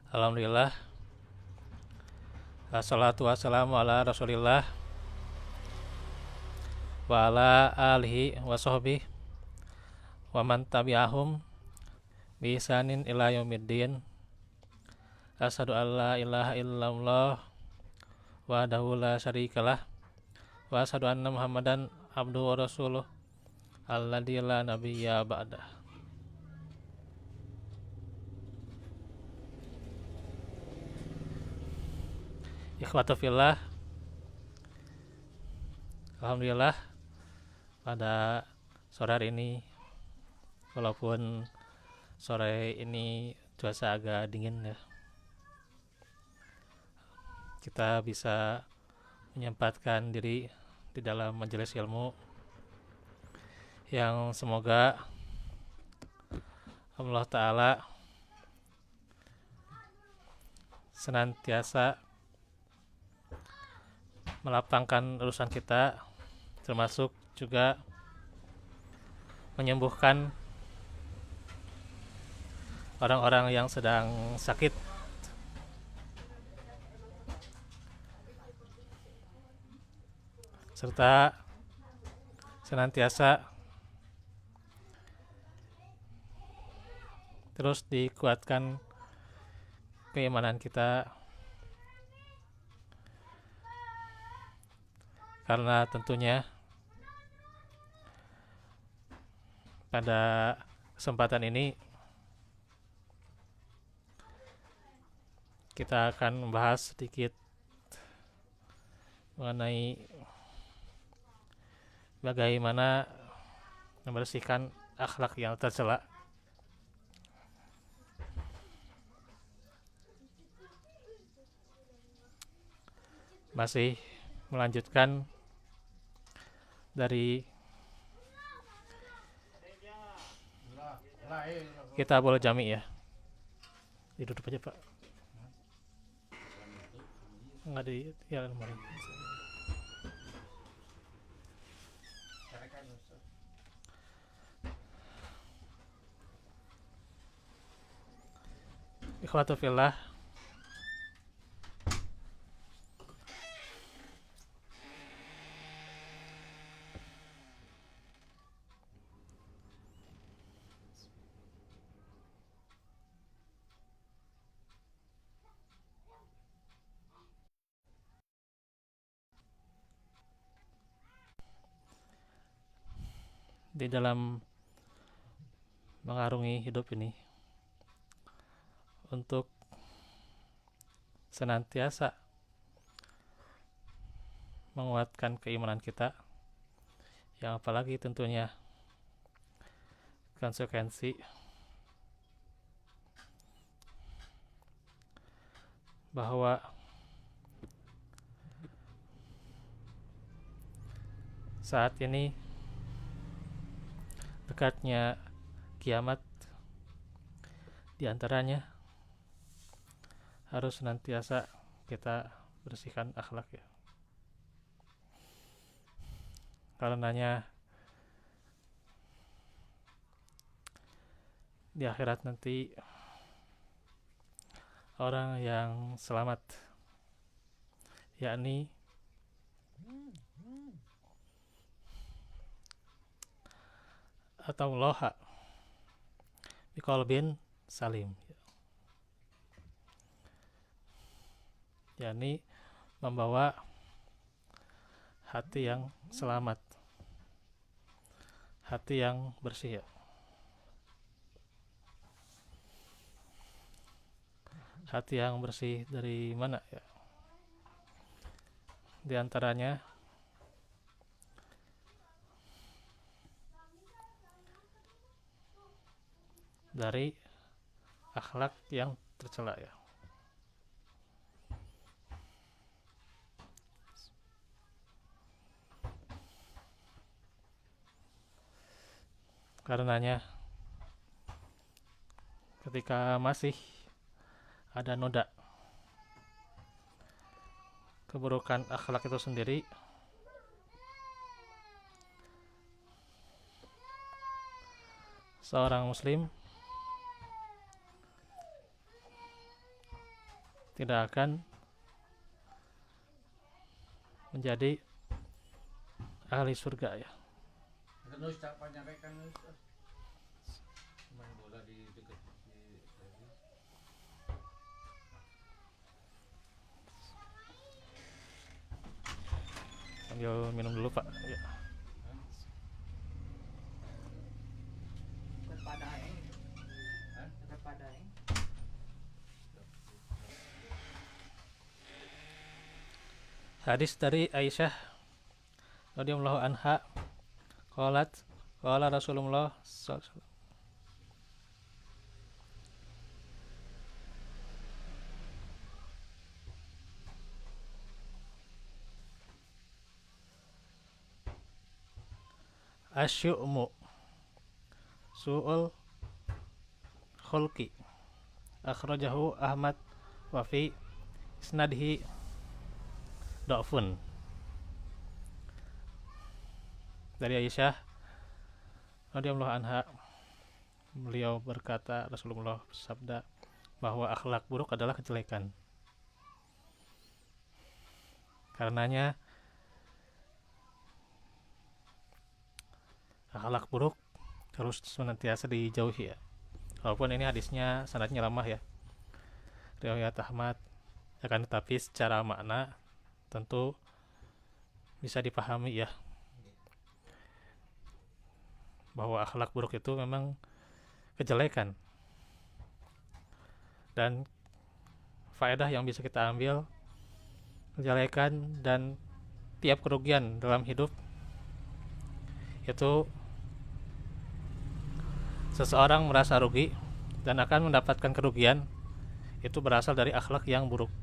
Alhamdulillah. Assalatu wassalamu ala rasulillah wa ala alihi wa sahbihi wa man tabi'ahum bi ihsanin ila yaumiddin. Asyhadu an la ilaha illallah wahdahu la syarikalah wa asyhadu anna Muhammadan abduhu wa rasuluh alladzi la nabiyya ba'dah. Ikhwatu fillah, alhamdulillah pada sore hari ini, walaupun sore ini cuaca agak dingin ya, kita bisa menyempatkan diri di dalam majelis ilmu yang semoga Allah Ta'ala senantiasa melapangkan urusan kita, termasuk juga menyembuhkan orang-orang yang sedang sakit, serta senantiasa terus dikuatkan keimanan kita, karena tentunya pada kesempatan ini kita akan membahas sedikit mengenai bagaimana membersihkan akhlak yang tercela. Masih melanjutkan dari Kitabul Jami ya. Duduk aja Pak. Enggak di ya lemari. Ikhwatu fillah, di dalam mengarungi hidup ini, untuk senantiasa menguatkan keimanan kita, yang apalagi tentunya konsekuensi bahwa saat ini dekatnya kiamat, diantaranya harus senantiasa kita bersihkan akhlak ya. Karenanya di akhirat nanti orang yang selamat, yakni atau loha biqalbin salim, yakni membawa hati yang selamat, hati yang bersih ya. Hati yang bersih dari mana ya? Di antaranya dari akhlak yang tercela ya. Karenanya ketika masih ada noda keburukan akhlak itu sendiri, seorang muslim tidak akan menjadi ahli surga ya. Terus tak penyampaikan main bola di dekat di Sambil minum dulu Pak ya. Hadis dari Aisyah radhiyallahu anha qalat qala Rasulullah sallallahu alaihi wasallam asyu'mu su'ul khulqi akhrajahu Ahmad wa fi isnadihi dha'fun. Dari Aisyah radhiyallahu anha, beliau berkata, Rasulullah bersabda bahwa akhlak buruk adalah kejelekan. Karenanya akhlak buruk harus senantiasa dijauhi ya. Walaupun ini hadisnya sanadnya lemah ya, riwayat Ahmad, akan tetapi secara makna tentu bisa dipahami ya, bahwa akhlak buruk itu memang kejelekan. Dan faedah yang bisa kita ambil, kejelekan dan tiap kerugian dalam hidup itu seseorang merasa rugi dan akan mendapatkan kerugian itu berasal dari akhlak yang buruk.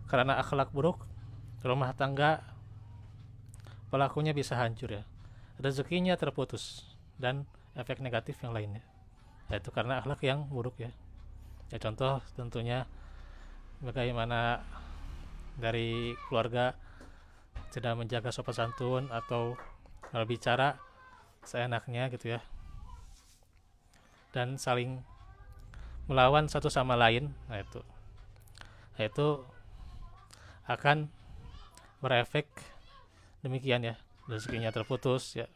Karena akhlak buruk, rumah tangga pelakunya bisa hancur ya, rezekinya terputus, dan efek negatif yang lainnya, yaitu karena akhlak yang buruk ya. Ya contoh tentunya bagaimana dari keluarga tidak menjaga sopan santun atau berbicara seenaknya gitu ya, dan saling melawan satu sama lain. Nah itu akan berefek demikian ya, rezekinya terputus ya,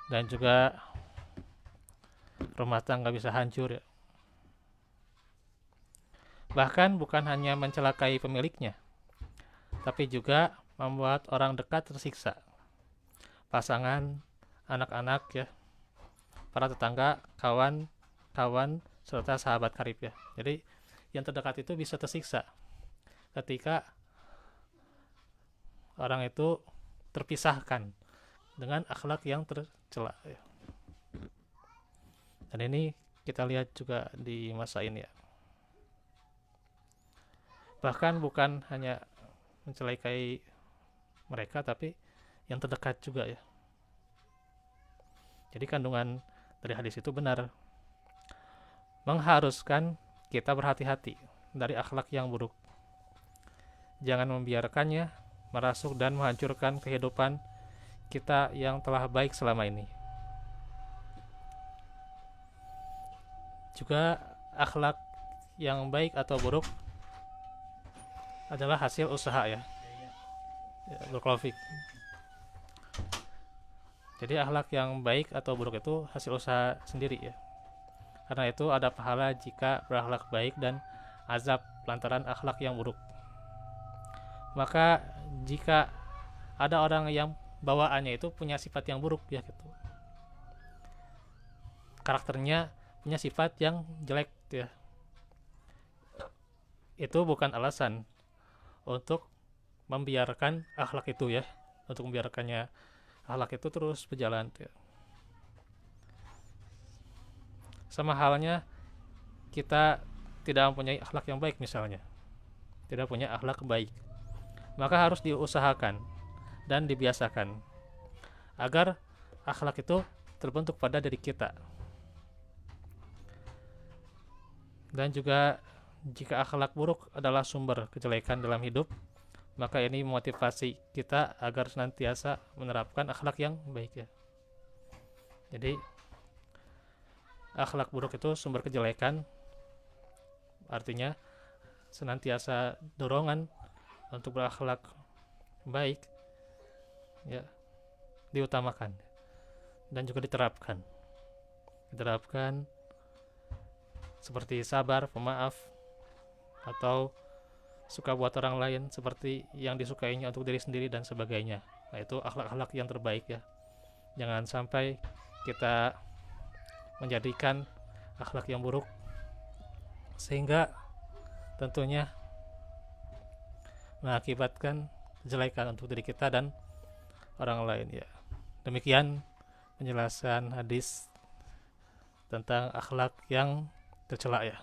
dan juga rumah tangga bisa hancur ya. Bahkan bukan hanya mencelakai pemiliknya, tapi juga membuat orang dekat tersiksa, pasangan, anak-anak ya, para tetangga, kawan, serta sahabat karib ya. Jadi yang terdekat itu bisa tersiksa ketika orang itu terpisahkan dengan akhlak yang tercela ya. Dan ini kita lihat juga di masa ini ya. Bahkan bukan hanya mencelakai mereka, tapi yang terdekat juga ya. Jadi kandungan dari hadis itu benar, mengharuskan kita berhati-hati dari akhlak yang buruk. Jangan membiarkannya merasuk dan menghancurkan kehidupan kita yang telah baik selama ini. Juga akhlak yang baik atau buruk adalah hasil usaha ya. Berklofik. Jadi akhlak yang baik atau buruk itu hasil usaha sendiri ya. Karena itu ada pahala jika berakhlak baik dan azab lantaran akhlak yang buruk. Maka jika ada orang yang bawaannya itu punya sifat yang buruk ya gitu, karakternya punya sifat yang jelek ya, itu bukan alasan untuk membiarkan akhlak itu ya, untuk membiarkannya akhlak itu terus berjalan ya. Sama halnya kita tidak mempunyai akhlak yang baik misalnya, tidak punya akhlak baik, maka harus diusahakan dan dibiasakan agar akhlak itu terbentuk pada diri kita. Dan juga jika akhlak buruk adalah sumber kejelekan dalam hidup, maka ini memotivasi kita agar senantiasa menerapkan akhlak yang baik ya. Jadi akhlak buruk itu sumber kejelekan, Artinya senantiasa dorongan untuk berakhlak baik ya diutamakan dan juga diterapkan seperti sabar, pemaaf, atau suka buat orang lain seperti yang disukainya untuk diri sendiri dan sebagainya. Nah, itu akhlak-akhlak yang terbaik ya. Jangan sampai kita menjadikan akhlak yang buruk sehingga tentunya mengakibatkan kejelekan untuk diri kita dan orang lain ya. Demikian penjelasan hadis tentang akhlak yang tercela ya.